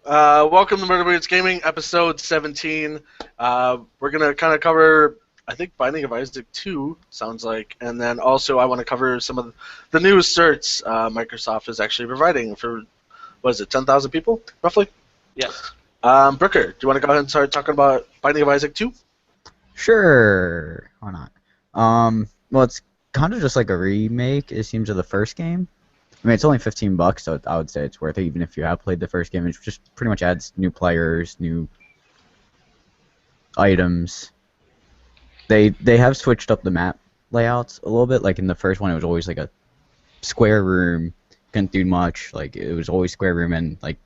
Welcome to Murder Birds Gaming, episode 17. We're going to kind of cover, I think, Binding of Isaac 2, sounds like. And then also I want to cover some of the new certs Microsoft is actually providing for, what is it, 10,000 people, roughly? Yes. Brooker, do you want to go ahead and start talking about Binding of Isaac 2? Sure. Why not? Well, it's kind of just like a remake, it seems, of the first game. I mean, it's only $15, so I would say it's worth it, even if you have played the first game. It just pretty much adds new players, new items. They have switched up the map layouts a little bit. Like in the first one, it was always like a square room, couldn't do much. Like it was always square room and like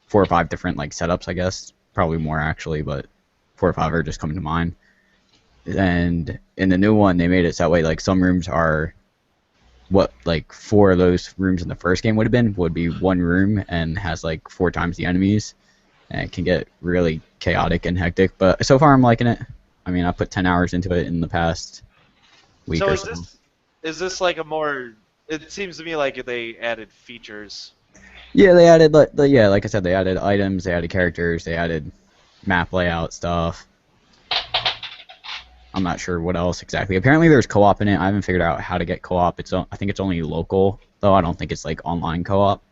4 or 5 different like setups, I guess. Probably more actually, but 4 or 5 are just coming to mind. And in the new one, they made it so that way like some rooms are what like 4 of those rooms in the first game would be one room and has like 4 times the enemies, and it can get really chaotic and hectic. But so far, I'm liking it. I mean, I put 10 hours into it in the past week or so. Is this like a more? It seems to me like they added features. Yeah, they added like I said, they added items, they added characters, they added map layout stuff. I'm not sure what else exactly. Apparently there's co-op in it. I haven't figured out how to get co-op. I think it's only local, though. I don't think it's like online co-op.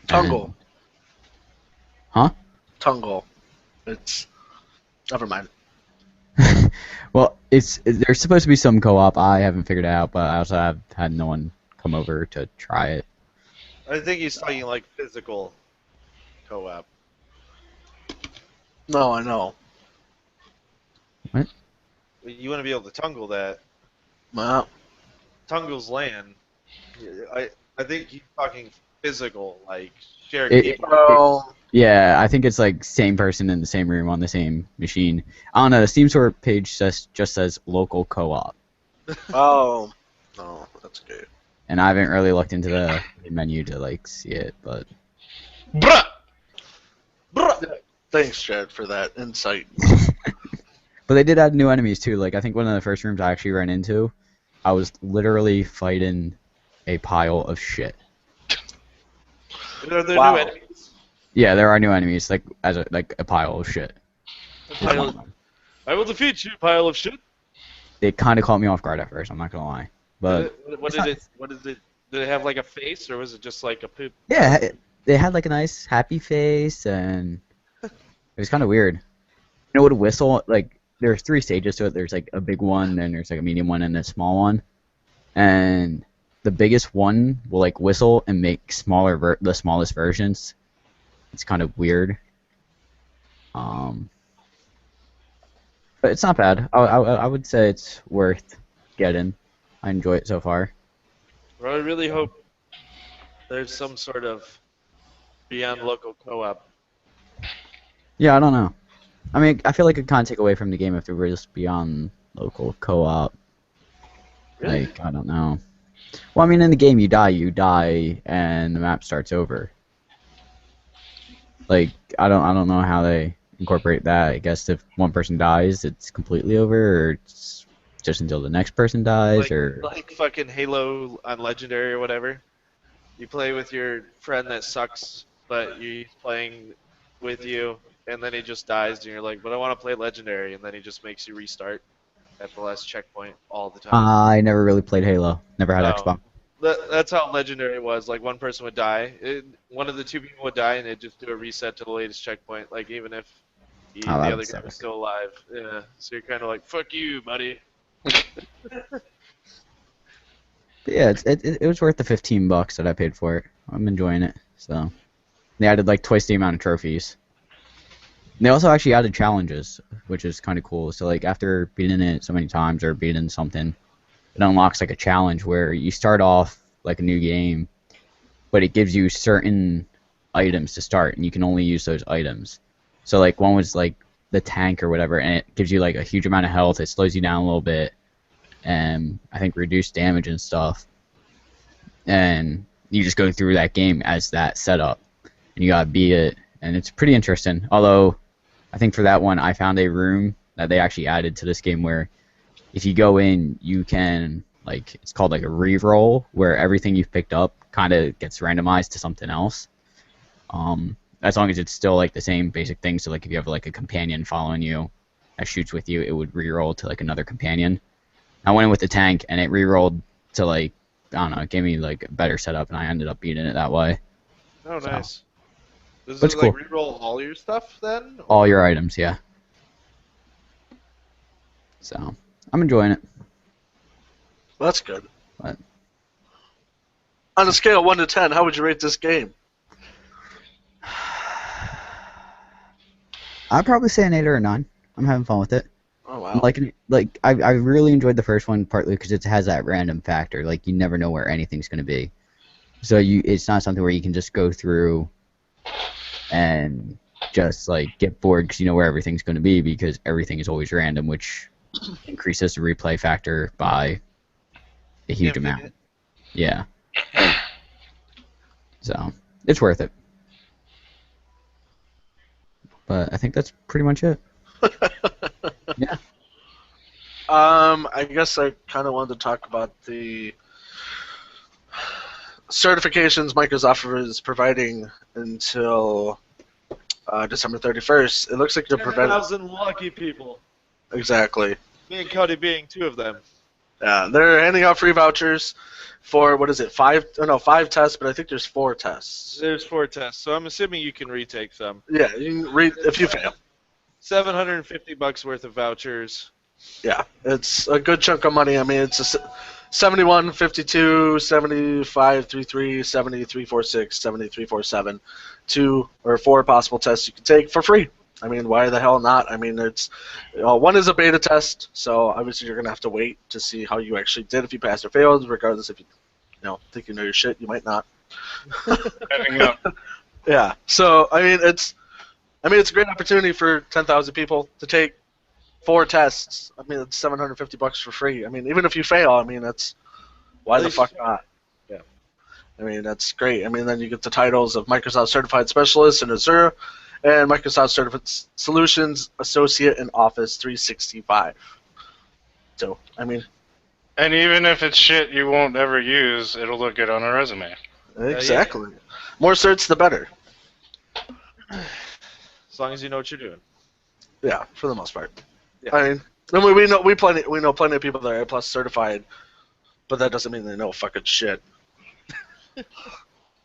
Tungle. Huh? Tungle. It's... Never mind. Well, there's supposed to be some co-op. I haven't figured it out, but I also have had no one come over to try it. I think he's talking like physical co-op. No, I know. What? You want to be able to tungle that. Well, Tungle's land. I think he's talking physical, like shared keyboard. Yeah, I think it's like same person in the same room on the same machine. I don't know. The Steam Store page just says local co-op. Oh, that's good. And I haven't really looked into the menu to like see it, but. Bruh! Thanks, Chad, for that insight. But they did add new enemies too. Like I think one of the first rooms I actually ran into, I was literally fighting a pile of shit. Are there Wow. new enemies? Yeah, there are new enemies, like a pile of shit. I will defeat you, pile of shit. It kind of caught me off guard at first. I'm not gonna lie, but What did it? Did it have like a face, or was it just like a poop? yeah, they had like a nice happy face, and it was kind of weird. You know what a whistle like? There's 3 stages to it. There's like a big one, then there's like a medium one, and a small one. And the biggest one will like whistle and make the smallest versions. It's kind of weird. But it's not bad. I would say it's worth getting. I enjoy it so far. Well, I really hope there's some sort of beyond local co-op. Yeah, I don't know. I mean, I feel like it kind of take away from the game if it were just beyond local co-op. Really? Like, I don't know. Well, I mean, in the game, you die, and the map starts over. Like, I don't know how they incorporate that. I guess if one person dies, it's completely over, or it's just until the next person dies, like fucking Halo on Legendary or whatever. You play with your friend that sucks, but he's playing with you, and then he just dies, and you're like, but I want to play Legendary, and then he just makes you restart at the last checkpoint all the time. I never really played Halo. Never had Xbox. That's how Legendary was. Like, one person would die. One of the 2 people would die, and it'd just do a reset to the latest checkpoint, like, even if the other guy was still alive. Yeah, so you're kind of like, fuck you, buddy. But yeah, it was worth the $15 that I paid for it. I'm enjoying it. So they added like twice the amount of trophies. And they also actually added challenges, which is kind of cool. So like after beating it so many times or beating something, it unlocks like a challenge where you start off like a new game, but it gives you certain items to start, and you can only use those items. So like one was like the tank or whatever, and it gives you like a huge amount of health. It slows you down a little bit, and I think reduced damage and stuff. And you just go through that game as that setup, and you gotta beat it, and it's pretty interesting. Although I think for that one, I found a room that they actually added to this game where if you go in, you can, like, it's called like a re-roll, where everything you've picked up kind of gets randomized to something else. As long as it's still like the same basic thing. So like if you have like a companion following you that shoots with you, it would reroll to like another companion. I went in with the tank and it rerolled to like, I don't know, it gave me like a better setup and I ended up beating it that way. Oh, So, nice. Does that's it like cool. reroll all your stuff then? All your items, yeah. So I'm enjoying it. That's good. But On a scale of 1 to 10, how would you rate this game? I'd probably say an 8 or a 9. I'm having fun with it. Oh, wow. Like I really enjoyed the first one partly because it has that random factor. Like you never know where anything's gonna be. So it's not something where you can just go through and just like get bored because you know where everything's gonna be because everything is always random, which increases the replay factor by a huge amount. Yeah. So it's worth it. But I think that's pretty much it. Yeah. I guess I kind of wanted to talk about the certifications Microsoft is providing until December 31st. It looks like they're preventing. 10,000 lucky people. Exactly. Me and Cody being 2 of them. Yeah, they're handing out free vouchers for, what is it, 5 tests, but I think there's 4 tests. There's 4 tests, so I'm assuming you can retake some. Yeah, you can read if you fail. $750 worth of vouchers. Yeah, it's a good chunk of money. I mean, it's a 71, 52, 75, 33, 70, 346, 70, 347, 2 or 4 possible tests you can take for free. I mean, why the hell not? I mean, it's one is a beta test, so obviously you're gonna have to wait to see how you actually did if you passed or failed. Regardless if you think you know your shit, you might not. Yeah. So I mean, it's a great opportunity for 10,000 people to take 4 tests. I mean, it's $750 for free. I mean, even if you fail, I mean, that's why the fuck not? Yeah. I mean, that's great. I mean, then you get the titles of Microsoft Certified Specialist in Azure and Microsoft Certified Solutions Associate in Office 365. So, I mean... And even if it's shit you won't ever use, it'll look good on a resume. Exactly. More certs, the better. As long as you know what you're doing. Yeah, for the most part. Yeah. I mean, we know plenty of people that are A+ certified, but that doesn't mean they know fucking shit.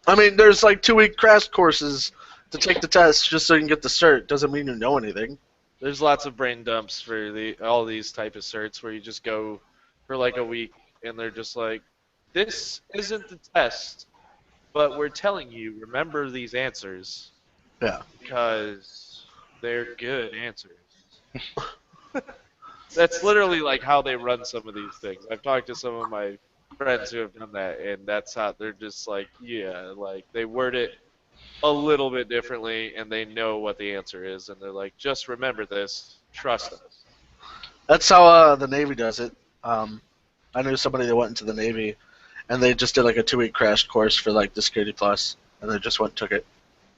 I mean, there's like 2-week crash courses to take the test just so you can get the cert. Doesn't mean you know anything. There's lots of brain dumps for all these type of certs where you just go for like a week and they're just like, this isn't the test, but we're telling you, remember these answers. Yeah. Because they're good answers. That's literally like how they run some of these things. I've talked to some of my friends who have done that, and that's how they're just like, yeah, like they word it a little bit differently, and they know what the answer is, and they're like, just remember this, trust us. That's how the Navy does it. I knew somebody that went into the Navy, and they just did like a 2-week crash course for like the Security Plus, and they just went and took it.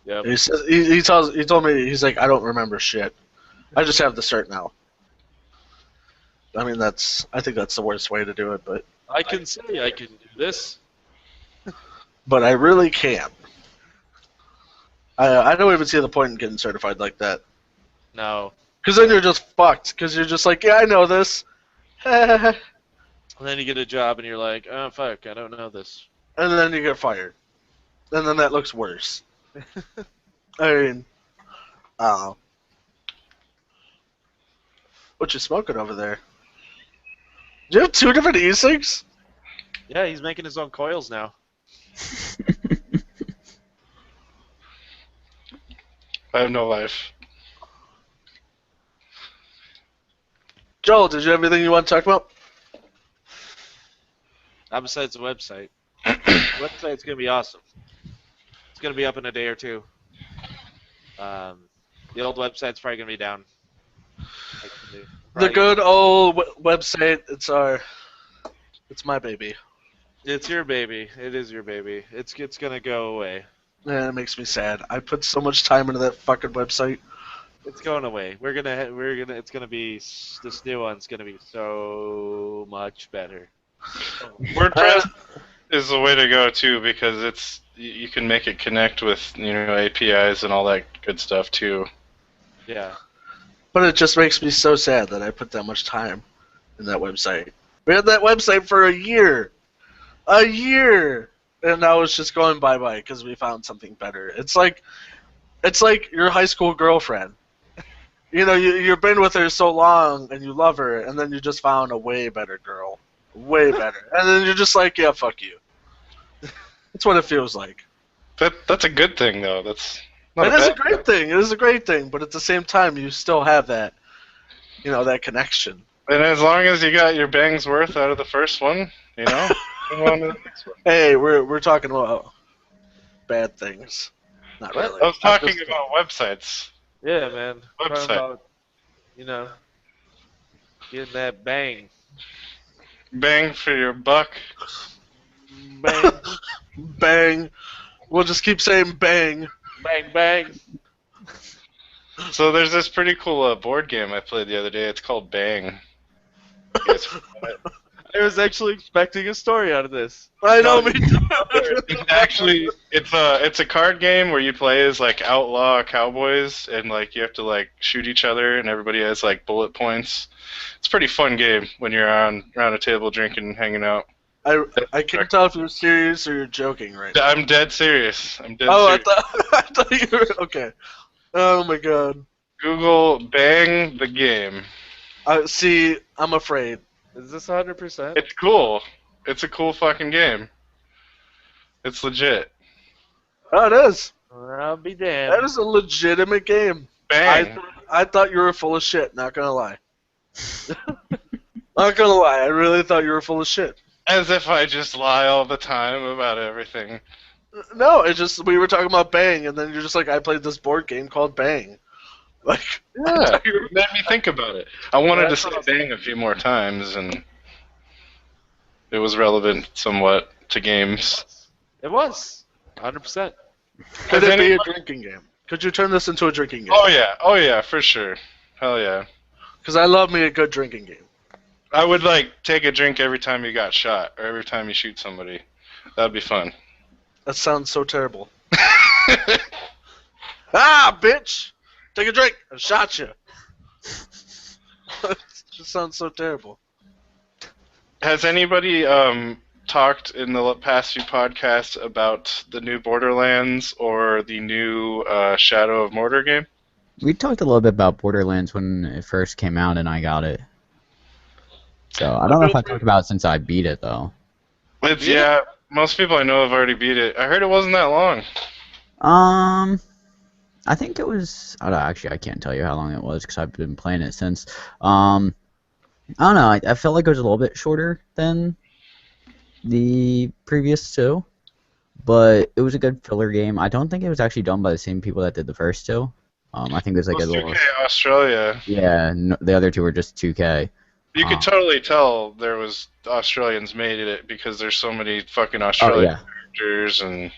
Yep. He told me, he's like, I don't remember shit. I just have the cert now. I mean, I think that's the worst way to do it, but I can say I can do this. but I really can't. I don't even see the point in getting certified like that. No. Because then you're just fucked. Because you're just like, yeah, I know this. And And then you get a job and you're like, oh, fuck, I don't know this. then you get fired. And then that looks worse. I mean, what you smoking over there? Do you have 2 different e-cigs? Yeah, he's making his own coils now. I have no life. Joel, did you have anything you want to talk about? Not besides the website. The website's going to be awesome. It's going to be up in a day or 2. The old website's probably going to be down. The good old website, it's my baby. It's your baby. It is your baby. It's going to go away. Man, it makes me sad. I put so much time into that fucking website. It's going away. It's going to be, this new one's going to be so much better. WordPress is the way to go too, because you can make it connect with APIs and all that good stuff too. Yeah. But it just makes me so sad that I put that much time in that website. We had that website for a year, and now it's just going bye-bye because we found something better. It's like your high school girlfriend. You've been with her so long and you love her, and then you just found a way better girl, way better, and then you're just like, yeah, fuck you. That's what it feels like. That's a good thing though. That's not It a is a bad great thing. It is a great thing, but at the same time, you still have that, that connection. And as long as you got your bang's worth out of the first one, move on to the next one. Hey, we're talking about bad things. Not What? really. I was talking about websites. Yeah, man. Website. Talking about, getting that bang. Bang for your buck. Bang. Bang. We'll just keep saying bang. Bang, bang. So there's this pretty cool board game I played the other day. It's called Bang. You guys heard of it? I was actually expecting a story out of this. I know, me too. It's a card game where you play as like outlaw cowboys and like you have to like shoot each other and everybody has like bullet points. It's a pretty fun game when you're around a table drinking and hanging out. I can't tell if you're serious or you're joking right now. I'm dead serious. Oh, serious. I thought you were okay. Oh my god. Google Bang the game. See, I'm afraid. Is this 100%? It's cool. It's a cool fucking game. It's legit. Oh, it is. I'll be damned. That is a legitimate game. Bang. I thought you were full of shit. Not gonna lie. Not gonna lie. I really thought you were full of shit. As if I just lie all the time about everything. No, we were talking about Bang, and then you're just like, I played this board game called Bang. Like, Yeah, it made me think about it. I wanted to say Bang a few more times, and it was relevant somewhat to games. It was. 100%. could it be a drinking game? Could you turn this into a drinking game? Oh yeah, for sure. Hell yeah. Because I love me a good drinking game. I would like take a drink every time you got shot, or every time you shoot somebody. That'd be fun. That sounds so terrible. Ah, bitch! Take a drink. I shot you. It just sounds so terrible. Has anybody talked in the past few podcasts about the new Borderlands or the new Shadow of Mordor game? We talked a little bit about Borderlands when it first came out and I got it. So I don't know if I talked about it since I beat it though. Yeah, most people I know have already beat it. I heard it wasn't that long. I think it was. Actually, I can't tell you how long it was because I've been playing it since. I don't know. I felt like it was a little bit shorter than the previous two, but it was a good filler game. I don't think it was actually done by the same people that did the first two. I think there's like a little. 2K Australia. Yeah, no, the other two were just 2K. You could totally tell there was Australians made it because there's so many fucking Australian characters and.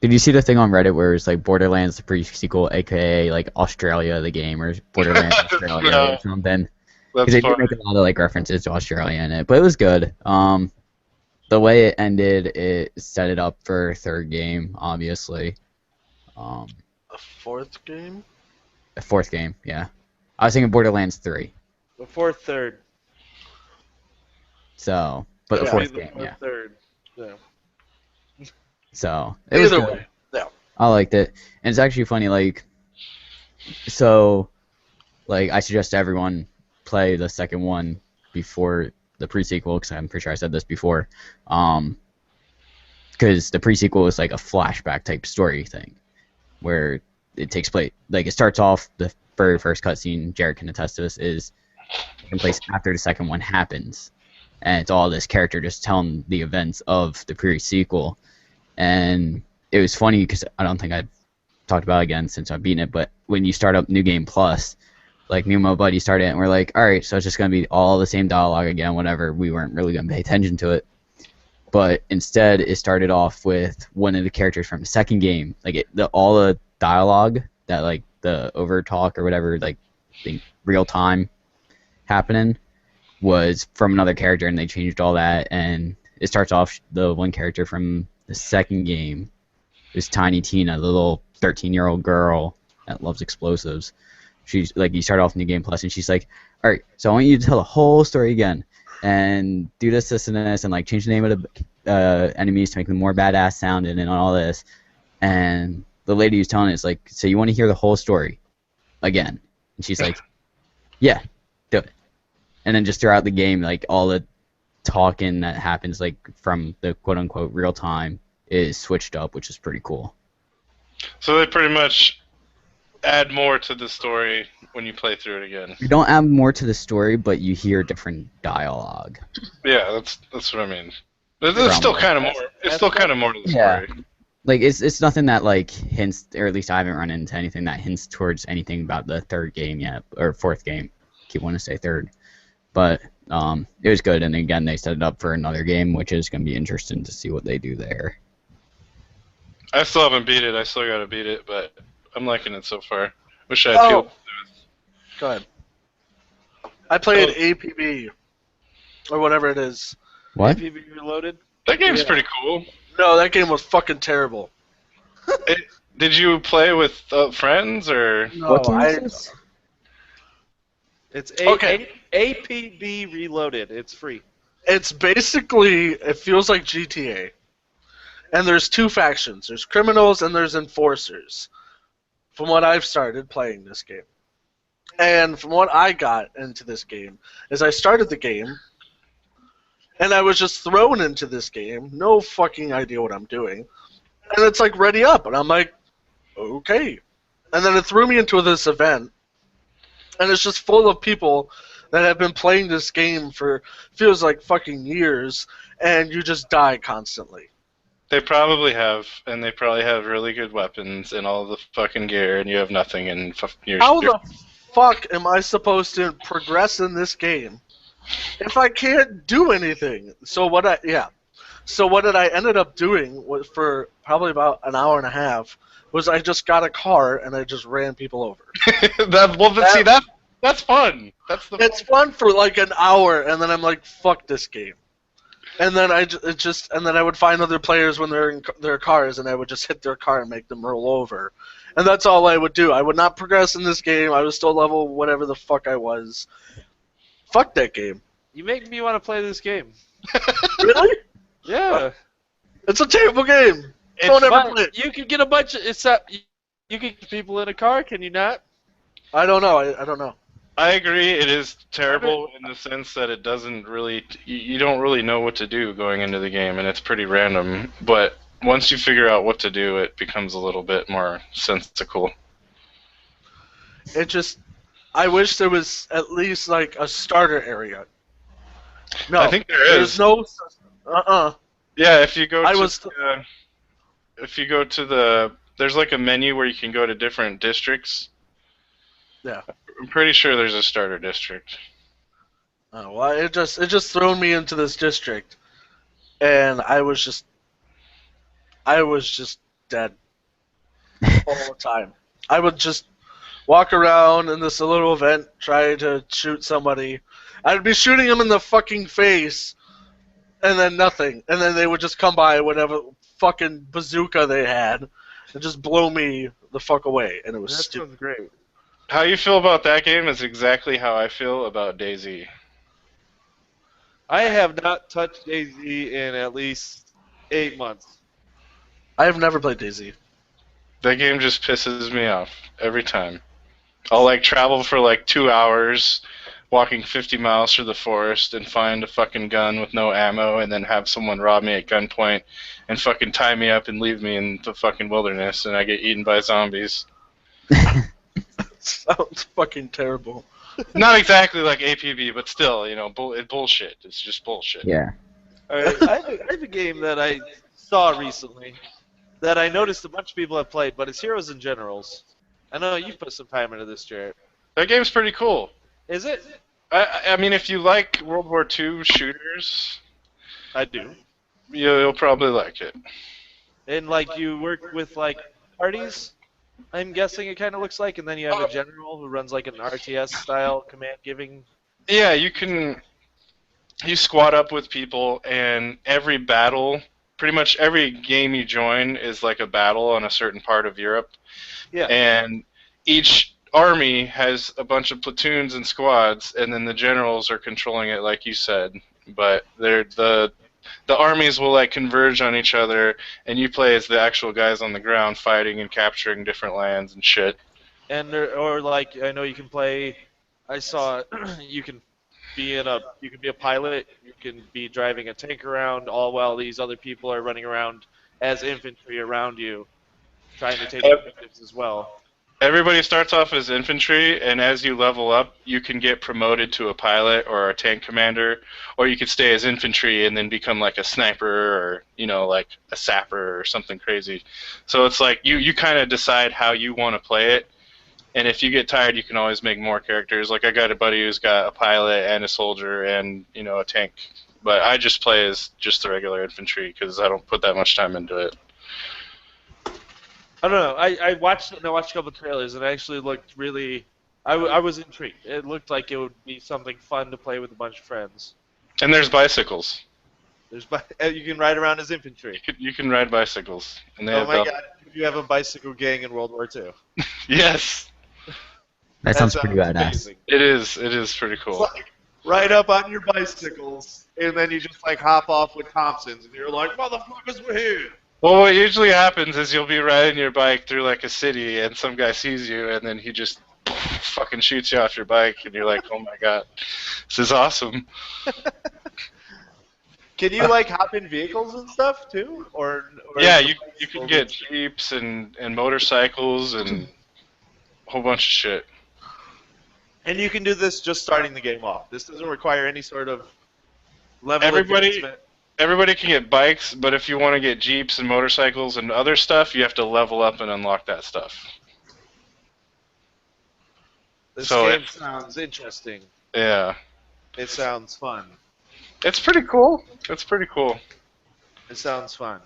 Did you see the thing on Reddit where it's like Borderlands the pre-sequel, aka like Australia the game, or Borderlands Australia No. or something? That's Because they funny. did make a lot of like references to Australia in it, but it was good. The way it ended, it set it up for a third game, obviously. A fourth game? A fourth game, yeah. I was thinking Borderlands 3. Before third. So, but the Yeah. fourth game, yeah. Third. Yeah. So it was Either good. way. Yeah. I liked it, and it's actually funny. Like, so, like I suggest everyone play the second one before the pre-sequel, because I'm pretty sure I said this before. Because the pre-sequel is like a flashback type story thing, where it takes place. Like it starts off the very first cutscene. Jared can attest to this. Is taking place after the second one happens, and it's all this character just telling the events of the pre-sequel. And it was funny because I don't think I've talked about it again since I've beaten it, but when you start up New Game Plus, like me and my buddy started it, and we're like, all right, so it's just going to be all the same dialogue again, whatever. We weren't really going to pay attention to it. But instead, it started off with one of the characters from the second game. Like, all the dialogue, that, like, the over talk or whatever, like, the real time happening was from another character, and they changed all that, and it starts off the one character from the second game is Tiny Tina, the little 13-year-old girl that loves explosives. She's like, you start off New Game Plus, and she's like, all right, so I want you to tell the whole story again, and do this, this, and this, and like change the name of the enemies to make them more badass sounding and all this. And the lady who's telling it is like, so you want to hear the whole story again? And she's like, yeah, do it. And then just throughout the game, like all the talking that happens like from the quote-unquote real time is switched up, which is pretty cool. So they pretty much add more to the story when you play through it again. You don't add more to the story, but you hear different dialogue. Yeah, that's what I mean. There's still kind of more. It's still kind of more to the story. Yeah. Like it's nothing that like hints, or at least I haven't run into anything that hints towards anything about the third game yet, or fourth game. I keep wanting to say third, but it was good. And again, they set it up for another game, which is going to be interesting to see what they do there. I still haven't beat it. I still gotta beat it, but I'm liking it so far. Wish I had people. Go ahead. I played APB, or whatever it is. What? APB Reloaded? That game's pretty cool. No, that game was fucking terrible. Did you play with friends or? No, What game is this? It's Okay. APB Reloaded. It's free. It's basically, it feels like GTA. And there's two factions. There's criminals and there's enforcers. From what I've started playing this game. And from what I got into this game, is I started the game, and I was just thrown into this game, no fucking idea what I'm doing. And it's like, ready up, and I'm like, okay. And then it threw me into this event, and it's just full of people that have been playing this game for, feels like fucking years, and you just die constantly. They probably have, and they probably have really good weapons and all the fucking gear, and you have nothing. And How the fuck am I supposed to progress in this game if I can't do anything? So what I ended up doing was, for probably about an hour and a half, was I just got a car and I just ran people over. That's fun. It's fun for like an hour, and then I'm like, fuck this game. And then I would find other players when they're in their cars, and I would just hit their car and make them roll over. And that's all I would do. I would not progress in this game. I was still level whatever the fuck I was. Fuck that game. You make me want to play this game. Really? Yeah. It's a terrible game. Don't ever play it. You can get a bunch of you can get people in a car, can you not? I don't know. I don't know. I agree. It is terrible in the sense that it doesn't really. You don't really know what to do going into the game, and it's pretty random. But once you figure out what to do, it becomes a little bit more sensical. It just. I wish there was at least like a starter area. No, I think there is. There's no. Yeah, if you go. If you go to the, there's like a menu where you can go to different districts. Yeah. I'm pretty sure there's a starter district. Oh, well, it just thrown me into this district, and I was just dead all the time. I would just walk around in this little event trying to shoot somebody. I'd be shooting them in the fucking face, and then nothing, and then they would just come by whatever fucking bazooka they had, and just blow me the fuck away, and it was stupid. Sounds great. How you feel about that game is exactly how I feel about DayZ. I have not touched DayZ in at least 8 months. I have never played DayZ. That game just pisses me off every time. I'll like travel for like 2 hours, walking 50 miles through the forest, and find a fucking gun with no ammo, and then have someone rob me at gunpoint, and fucking tie me up and leave me in the fucking wilderness, and I get eaten by zombies. Sounds fucking terrible. Not exactly like APB, but still, you know, it's bullshit. It's just bullshit. Yeah. All right, I have a game that I saw recently that I noticed a bunch of people have played, but it's Heroes and Generals. I know you put some time into this, Jarrett. That game's pretty cool. Is it? I mean, if you like World War II shooters, I do. you'll probably like it. And like you work with like parties, I'm guessing it kind of looks like, and then you have a general who runs like an RTS style command giving. Yeah, you can. you squad up with people, and every battle, pretty much every game you join is like a battle on a certain part of Europe. Yeah. And each army has a bunch of platoons and squads, and then the generals are controlling it, like you said. But the armies will like converge on each other, and you play as the actual guys on the ground fighting and capturing different lands and shit. And or like I know you can play. I saw you can be a pilot. You can be driving a tank around, all while these other people are running around as infantry around you, trying to take objectives as well. Everybody starts off as infantry, and as you level up, you can get promoted to a pilot or a tank commander, or you could stay as infantry and then become like a sniper or, like a sapper or something crazy. So it's like you kind of decide how you want to play it, and if you get tired, you can always make more characters. Like I got a buddy who's got a pilot and a soldier and, a tank, but I just play as just the regular infantry because I don't put that much time into it. I don't know. I watched a couple of trailers and it actually looked really. I was intrigued. It looked like it would be something fun to play with a bunch of friends. And there's bicycles. You can ride around as infantry. You can ride bicycles. And they Oh my god! You have a bicycle gang in World War II. Yes. That sounds pretty badass. Amazing. It is pretty cool. It's like, ride up on your bicycles and then you just like hop off with Thompsons and you're like, motherfuckers, we're here. Well, what usually happens is you'll be riding your bike through like a city, and some guy sees you, and then he just fucking shoots you off your bike, and you're like, "Oh my god, this is awesome!" Can you like hop in vehicles and stuff too, or yeah, you can get jeeps and motorcycles and a whole bunch of shit. And you can do this just starting the game off. This doesn't require any sort of level. Everybody can get bikes, but if you want to get jeeps and motorcycles and other stuff, you have to level up and unlock that stuff. This game sounds interesting. Yeah. It sounds fun. It's pretty cool. It sounds fun.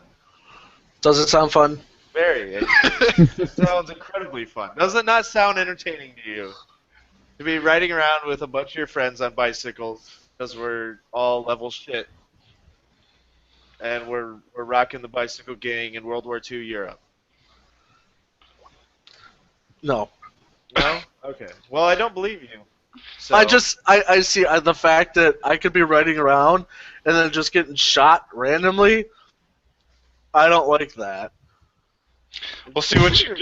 Does it sound fun? Very. It sounds incredibly fun. Does it not sound entertaining to you? To be riding around with a bunch of your friends on bicycles, because we're all level shit. And we're rocking the bicycle gang in World War II Europe. No. No? Okay. Well, I don't believe you. So. I see the fact that I could be riding around and then just getting shot randomly. I don't like that. Well, see, what you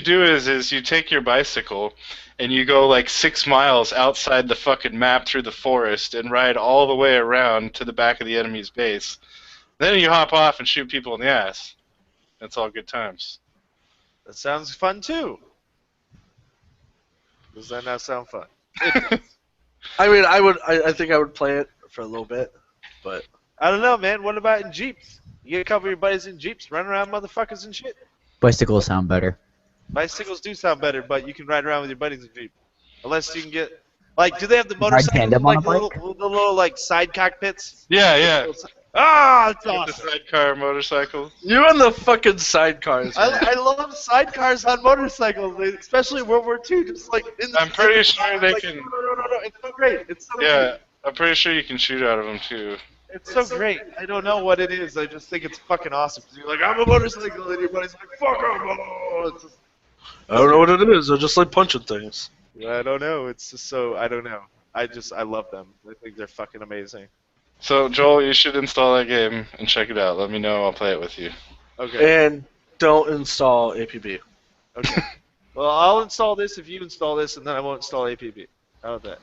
do is you take your bicycle and you go like 6 miles outside the fucking map through the forest and ride all the way around to the back of the enemy's base. Then you hop off and shoot people in the ass. That's all good times. That sounds fun too. Does that not sound fun? I mean, I think I would play it for a little bit, but I don't know, man. What about in Jeeps? You get a couple of your buddies in Jeeps, run around motherfuckers and shit. Bicycles sound better. Bicycles do sound better, but you can ride around with your buddies in Jeep. Unless you can get... Like, do they have the motorcycles tandem with, on like, a bike? the little, like, side cockpits? Yeah. Ah, it's The awesome. sidecar motorcycle. you and the fucking sidecars. I love sidecars on motorcycles, especially World War II. Just like in the I'm pretty sure they can. No, it's so great. It's so Yeah, great. I'm pretty sure you can shoot out of them too. It's so great. I don't know what it is. I just think it's fucking awesome. 'Cause you're like, I'm a motorcycle, and your buddy's like, fuck off. Oh, it's just, I don't know what it is. I just like punching things. I don't know. It's just so I don't know. I love them. I think they're fucking amazing. So Joel, you should install that game and check it out. Let me know. I'll play it with you. Okay. And don't install APB. Okay. Well, I'll install this if you install this, and then I won't install APB. How about that?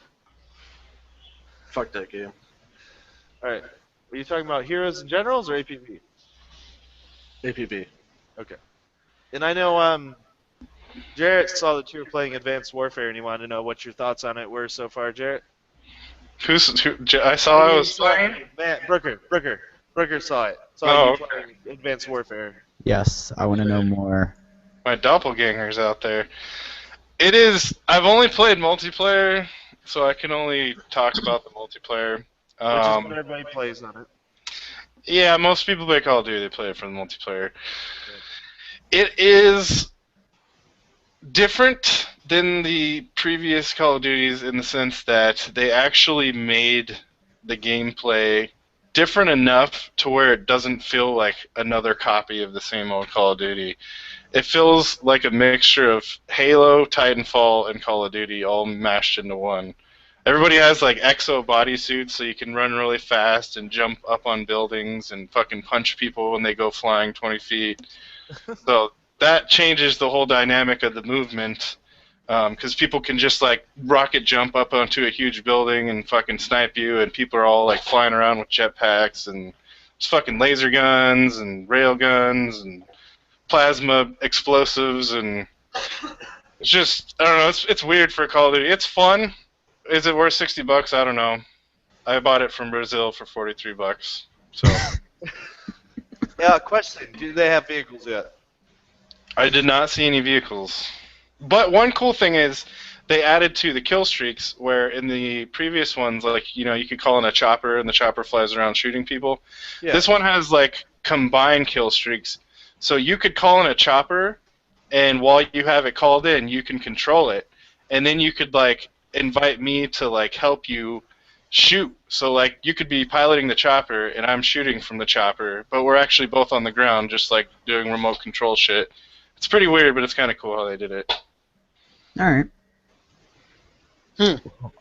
Fuck that game. All right. Are you talking about heroes and generals or APB? APB. Okay. And I know Jarrett saw that you were playing Advanced Warfare, and he wanted to know what your thoughts on it were so far, Jarrett. I saw I was playing. Man, Brooker saw it. Oh, you playing Advanced Warfare. Yes, I want to know more. My doppelganger's out there. It is. I've only played multiplayer, so I can only talk about the multiplayer. Which is what everybody plays on it. Yeah, most people play Call of Duty. They play it for the multiplayer. It is different than the previous Call of Duties in the sense that they actually made the gameplay different enough to where it doesn't feel like another copy of the same old Call of Duty. It feels like a mixture of Halo, Titanfall, and Call of Duty all mashed into one. Everybody has like exo bodysuits, so you can run really fast and jump up on buildings and fucking punch people when they go flying 20 feet. So that changes the whole dynamic of the movement, because people can just like rocket jump up onto a huge building and fucking snipe you, and people are all like flying around with jetpacks and there's fucking laser guns and rail guns and plasma explosives, and it's just, I don't know, it's weird for Call of Duty. It's fun. Is it worth $60? I don't know. I bought it from Brazil for $43. So Yeah, question. Do they have vehicles yet? I did not see any vehicles. But one cool thing is they added to the kill streaks, where in the previous ones, like, you know, you could call in a chopper and the chopper flies around shooting people. Yeah. This one has like combined kill streaks. So you could call in a chopper, and while you have it called in, you can control it. And then you could like invite me to like help you shoot. So like you could be piloting the chopper and I'm shooting from the chopper, but we're actually both on the ground just like doing remote control shit. It's pretty weird, but it's kind of cool how they did it. Alright.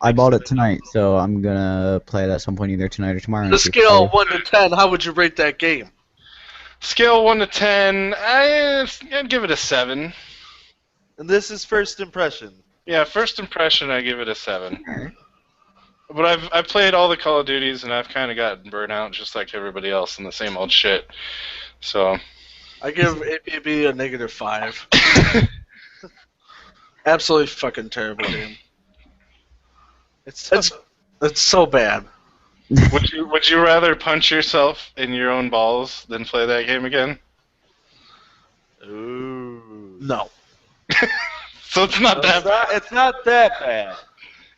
I bought it tonight, so I'm gonna play it at some point either tonight or tomorrow. The scale 1 to 10, how would you rate that game? Scale 1 to 10, I'd give it a 7. And this is first impression. Yeah, first impression, I give it a 7. Alright. But I've played all the Call of Duties, and I've kind of gotten burnt out just like everybody else in the same old shit. So I give APB a -5. Absolutely fucking terrible game. It's so bad. would you rather punch yourself in your own balls than play that game again? Ooh. No. So it's not that bad. It's not that bad.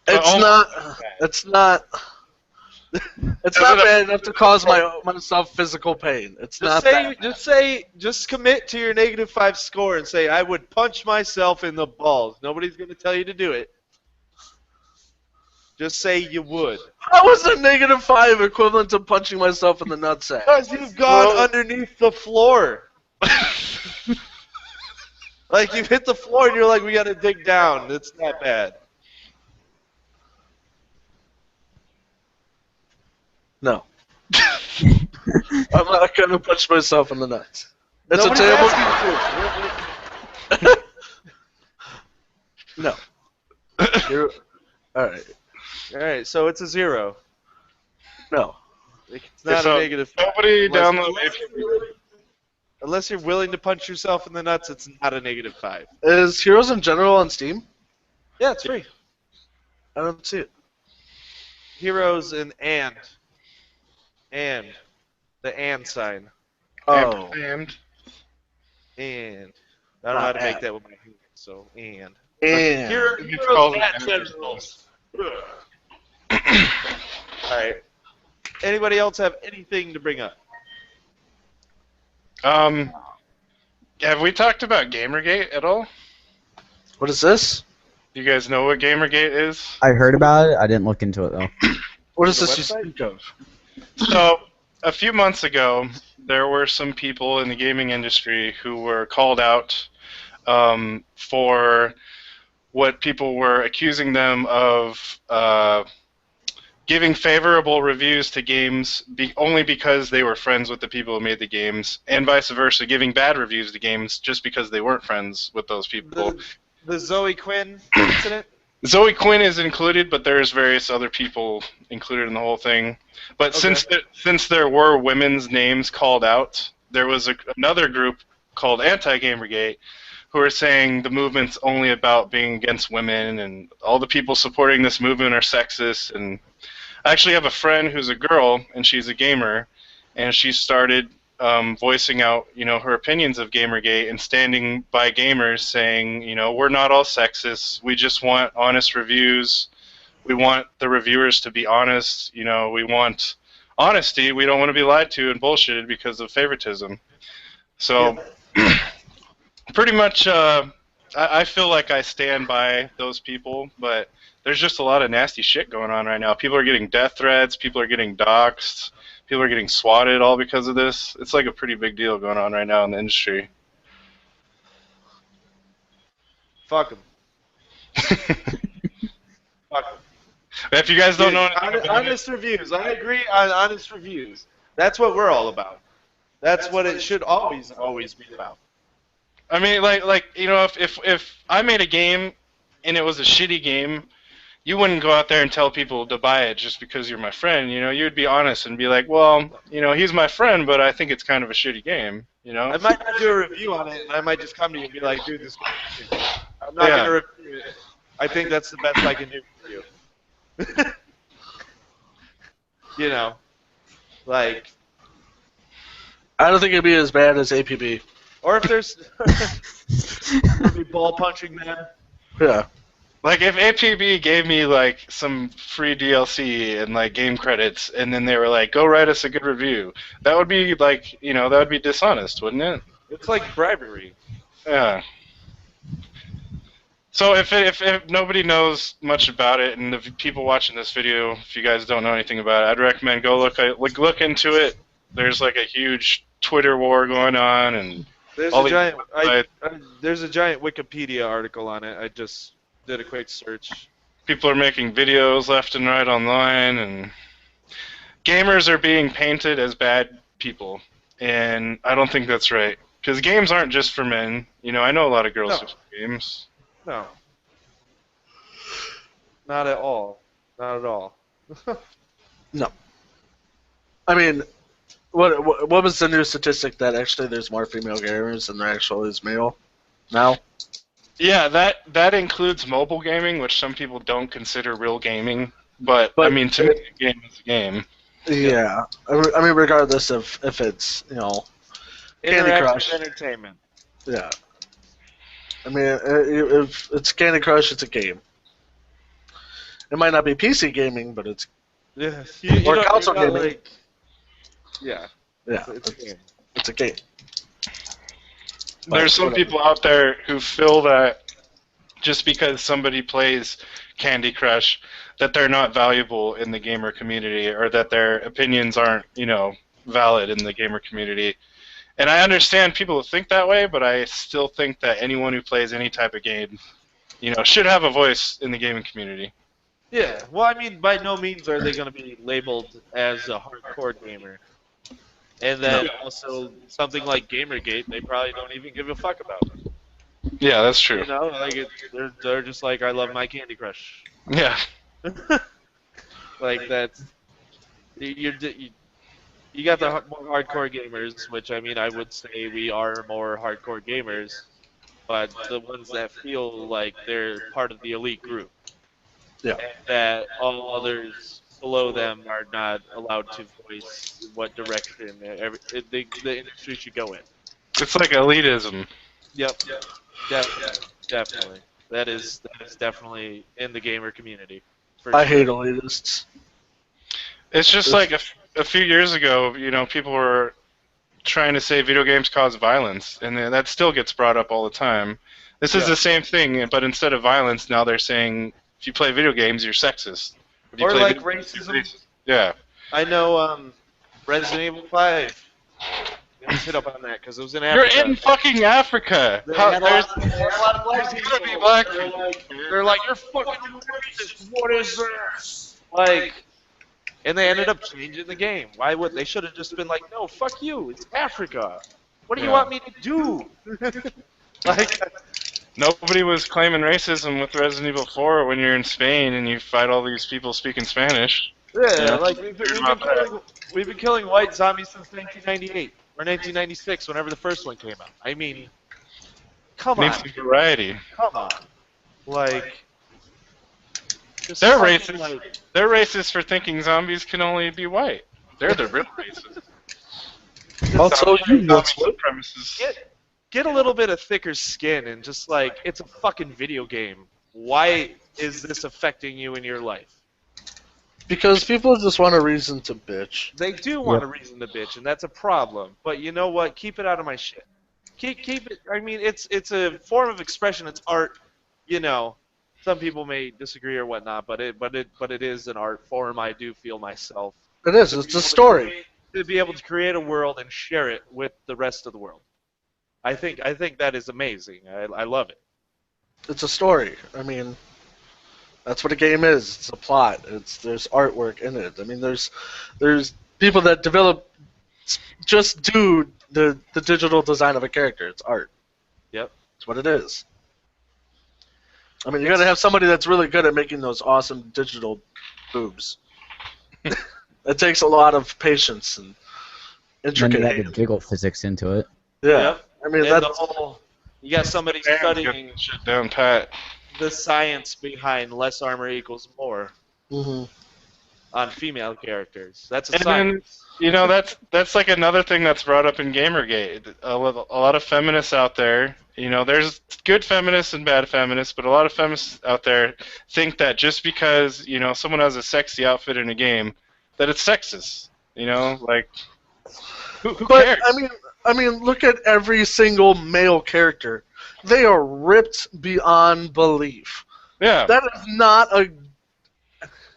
It's not bad enough to cause myself physical pain. It's not that bad. Just commit to your -5 score and say, I would punch myself in the balls. Nobody's going to tell you to do it. Just say you would. How is a -5 equivalent to punching myself in the nutsack? Because you've gone underneath the floor. Like, you've hit the floor and you're like, we got to dig down. It's not bad. No. I'm not going to punch myself in the nuts. It's Nobody a terrible asked you to. No. Alright. Alright, so it's a 0. No. It's not So, a -5. Nobody download Unless you're willing to punch yourself in the nuts, it's not a -5. Is Heroes in General on Steam? Yeah, it's free. I don't see it. Heroes and the and sign. Oh. and And I don't know how to make that with my hands, so and. And. it's called Alright. Anybody else have anything to bring up? Have we talked about Gamergate at all? What is this? Do you guys know what Gamergate is? I heard about it. I didn't look into it though. What is The this you website? speak of? So, a few months ago, there were some people in the gaming industry who were called out for what people were accusing them of giving favorable reviews to games only because they were friends with the people who made the games, and vice versa, giving bad reviews to games just because they weren't friends with those people. The Zoe Quinn incident? Zoe Quinn is included, but there's various other people included in the whole thing. But Okay. since there were women's names called out, there was another group called Anti-Gamergate who are saying the movement's only about being against women, and all the people supporting this movement are sexist. And I actually have a friend who's a girl, and she's a gamer, and she started voicing out, her opinions of Gamergate and standing by gamers, saying, we're not all sexist. We just want honest reviews. We want the reviewers to be honest. We want honesty. We don't want to be lied to and bullshitted because of favoritism. So, pretty much, I feel like I stand by those people, but there's just a lot of nasty shit going on right now. People are getting death threats. People are getting doxxed. People are getting swatted all because of this. It's like a pretty big deal going on right now in the industry. Fuck them. Fuck them. If you guys don't know anything about it, Honest reviews. I agree on honest reviews. That's what we're all about. That's what it should always be about. I mean, like you know, if I made a game and it was a shitty game, you wouldn't go out there and tell people to buy it just because you're my friend. You know, you'd be honest and be like, well, you know, he's my friend, but I think it's kind of a shitty game. You know. I might not do a review on it, and I might just come to you and be like, dude, this game is shitty. I'm not going to review it. I think that's the best I can do for you. You know, like, I don't think it'd be as bad as APB. or if there's be ball punching man. Yeah. Like if APB gave me like some free DLC and like game credits, and then they were like, "Go write us a good review," that would be like, you know, that would be dishonest, wouldn't it? It's like bribery. Yeah. So if nobody knows much about it, and the people watching this video, if you guys don't know anything about it, I'd recommend go look into it. There's like a huge Twitter war going on, and There's all a these giant. There's a giant Wikipedia article on it. I just did a quick search. people are making videos left and right online, and gamers are being painted as bad people, and I don't think that's right. Because games aren't just for men. You know, I know a lot of girls No. who play games. No. Not at all. Not at all. No. I mean, what was the new statistic that actually there's more female gamers than there actually is male now? Yeah, that includes mobile gaming, which some people don't consider real gaming. But I But mean, to me, a game is a game. Yeah. I mean, regardless of if it's, you know, Candy Interactive Crush. entertainment. Yeah. I mean, if it's Candy Crush, it's a game. It might not be PC gaming, but it's Yeah. Or console gaming. Like, yeah. yeah, It's a game. it's a game. There's some whatever. people out there who feel that just because somebody plays Candy Crush, that they're not valuable in the gamer community, or that their opinions aren't, you know, valid in the gamer community. And I understand people who think that way, but I still think that anyone who plays any type of game, you know, should have a voice in the gaming community. Yeah. Well, I mean, by no means are they going to be labeled as a hardcore gamer. And then also something like Gamergate, they probably don't even give a fuck about. Yeah, that's true. You know, like they're just like, I love my Candy Crush. Yeah. Like that's you got the more hardcore gamers, which I mean I would say we are more hardcore gamers, but the ones that feel like they're part of the elite group, Yeah. and that all others below them are not allowed to voice what direction the industry should go in. It's like elitism. Yep. Definitely. That is definitely in the gamer community. For I sure. hate elitists. It's just like a few years ago, you know, people were trying to say video games cause violence, and then that still gets brought up all the time. This is Yeah. the same thing, but instead of violence, now they're saying if you play video games, you're sexist. If you Or play like video games, you're racism. racist. Yeah. I know Resident Evil 5. Let's hit up on that because it was in You're Africa. in fucking Africa. They How, had a there's lot of black there's people. gonna be black They're people. like, they're like, you're fucking racist. What is this? Like, and they ended up changing the game. Why would they should have just been like, no, fuck you. It's Africa. What do you Yeah. want me to do? Like, Nobody was claiming racism with Resident Evil 4 when you're in Spain and you fight all these people speaking Spanish. yeah, Yeah. like we've been killing white zombies since 1998 or 1996, whenever the first one came out. I mean, come Needs on. some variety. Come on. Like, just They're fucking, racist. like, They're racist for thinking zombies can only be white. They're the real racists. Also, you know what's Zombie supremacists. get a little bit of thicker skin and just like, it's a fucking video game. Why is this affecting you in your life? because people just want a reason to bitch. They do want a reason to bitch, and that's a problem. But you know what? Keep it out of my shit. keep it. I mean, it's a form of expression. It's art. You know, some people may disagree or whatnot, but it is an art form. I do feel myself It is. to It's be a able story. to be able to create a world and share it with the rest of the world. I think that is amazing. I love it. It's a story. I mean, that's what a game is. It's a plot. There's artwork in it. I mean, there's people that develop just do the digital design of a character. It's art. Yep. It's what it is. I mean, you got to have somebody that's really good at making those awesome digital boobs. It takes a lot of patience and Then intricate. you add the jiggle physics into it. Yeah. Yep. I mean, And that's the whole, you got somebody Damn, studying get shit down pat. the science behind less armor equals more mhm. on female characters. That's a And then, science. you know, that's like another thing that's brought up in Gamergate. A lot of feminists out there, you know, there's good feminists and bad feminists, but a lot of feminists out there think that just because, you know, someone has a sexy outfit in a game, that it's sexist. You know, like, who But cares? I mean, look at every single male character. They are ripped beyond belief. Yeah. That is not a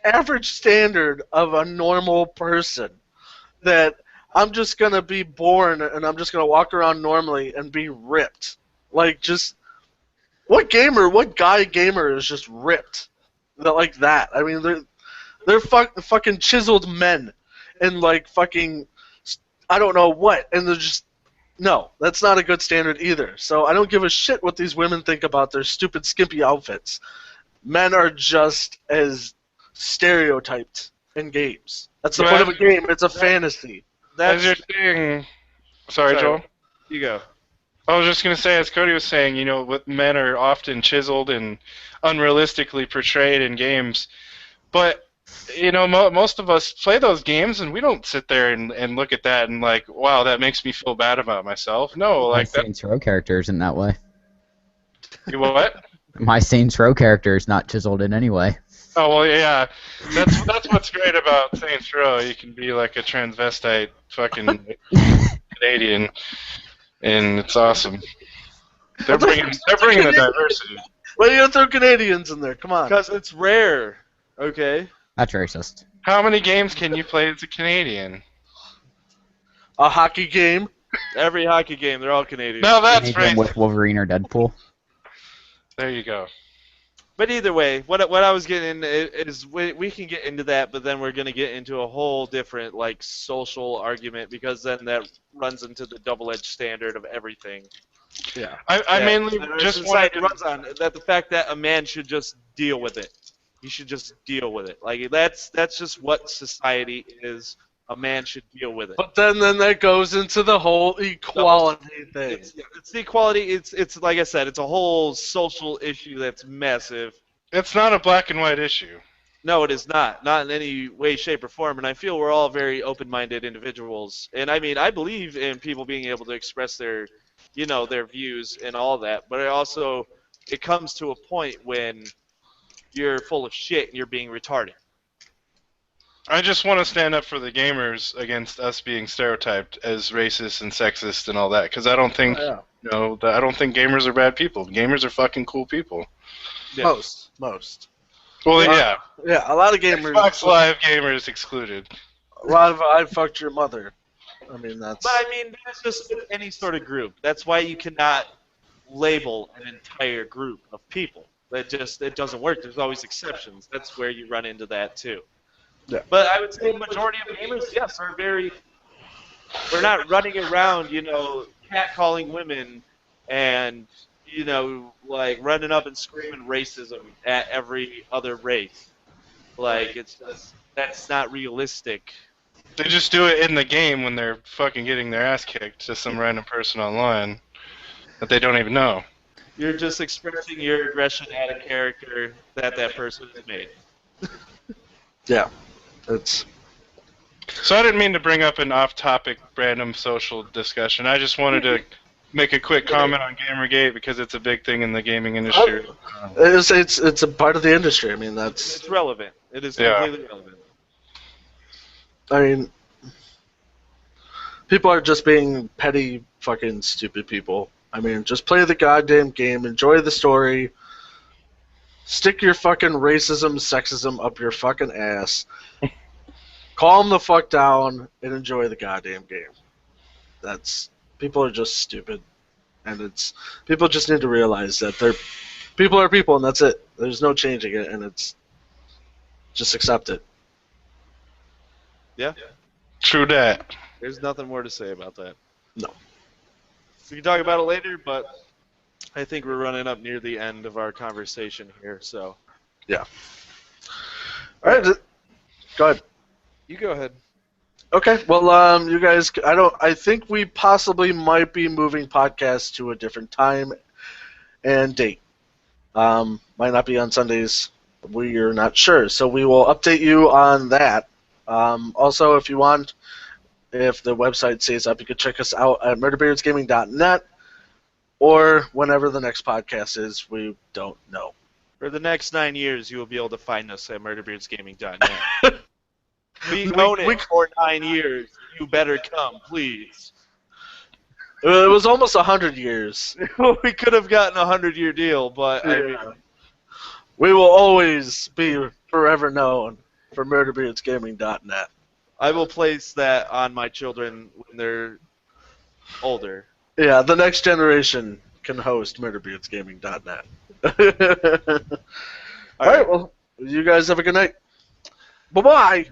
average standard of a normal person. That I'm just gonna be born and I'm just gonna walk around normally and be ripped. Like, just what guy gamer is just ripped like that? I mean, they're fucking chiseled men and like fucking I don't know what, and they're just no, that's not a good standard either. So I don't give a shit what these women think about their stupid skimpy outfits. Men are just as stereotyped in games. That's the point of a game. It's a fantasy. As That's you're saying, sorry, Joel. You go. I was just going to say, as Cody was saying, you know, what men are often chiseled and unrealistically portrayed in games. But, you know, most of us play those games, and we don't sit there and look at that and like, wow, that makes me feel bad about myself. No, My like that. Saints Row character isn't that way. You what? My Saints Row character is not chiseled in any way. Oh well, yeah. That's what's great about Saints Row. You can be like a transvestite, fucking Canadian, and it's awesome. They're bringing the diversity. Why are you gonna throw Canadians in there? Come on. Because it's rare. Okay. That's racist. How many games can you play as a Canadian? A hockey game. Every hockey game, they're all Canadian. No, that's Canadian racist. with Wolverine or Deadpool. There you go. But either way, what I was getting is we can get into that, but then we're going to get into a whole different like social argument because then that runs into the double-edged standard of everything. Yeah. I mainly that our just wanted society to. runs on that the fact that a man should just deal with it. He should just deal with it. Like that's just what society is. A man should deal with it. But then that goes into the whole equality thing. It's the equality. It's like I said. It's a whole social issue that's massive. It's not a black and white issue. No, it is not. Not in any way, shape, or form. And I feel we're all very open-minded individuals. And I mean, I believe in people being able to express their views and all that. But it comes to a point when you're full of shit and you're being retarded. I just want to stand up for the gamers against us being stereotyped as racist and sexist and all that, because I don't think Oh, I don't think gamers are bad people. Gamers are fucking cool people. Yeah. Most. Well, Uh, yeah. Yeah, a lot of gamers. Xbox Live gamers excluded. A lot of I fucked your mother. I mean that's. But I mean, that's just with any sort of group. That's why you cannot label an entire group of people. It doesn't work. There's always exceptions. That's where you run into that too. Yeah. But I would say the majority of gamers, yes, we're not running around, catcalling women and, like running up and screaming racism at every other race. Like, that's not realistic. They just do it in the game when they're fucking getting their ass kicked to some random person online that they don't even know. You're just expressing your aggression at a character that person has made. Yeah. It's. So I didn't mean to bring up an off-topic random social discussion. I just wanted to make a quick comment on Gamergate because it's a big thing in the gaming industry. It's a part of the industry. I mean that's. It's relevant. It is Yeah. completely relevant. I mean, people are just being petty, fucking stupid people. I mean, just play the goddamn game, enjoy the story, stick your fucking racism, sexism up your fucking ass, calm the fuck down, and enjoy the goddamn game. People are just stupid, and people just need to realize that people are people, and that's it. There's no changing it, and it's just accept it. Yeah. True that. There's nothing more to say about that. No. We can talk about it later, but I think we're running up near the end of our conversation here, so. Yeah. All right, go ahead. You go ahead. Okay, well, you guys, I think we possibly might be moving podcasts to a different time and date. Might not be on Sundays. We're not sure, so we will update you on that. Also, if you want, if the website stays up, you can check us out at murderbeardsgaming.net or whenever the next podcast is. We don't know. For the next 9 years, you will be able to find us at murderbeardsgaming.net. We own it for 9 years. You better come, please. It was almost 100 years. We could have gotten a 100-year deal, but I mean, we will always be forever known for murderbeardsgaming.net. I will place that on my children when they're older. Yeah, the next generation can host murderbeardsgaming.net. All right, well, you guys have a good night. Bye-bye.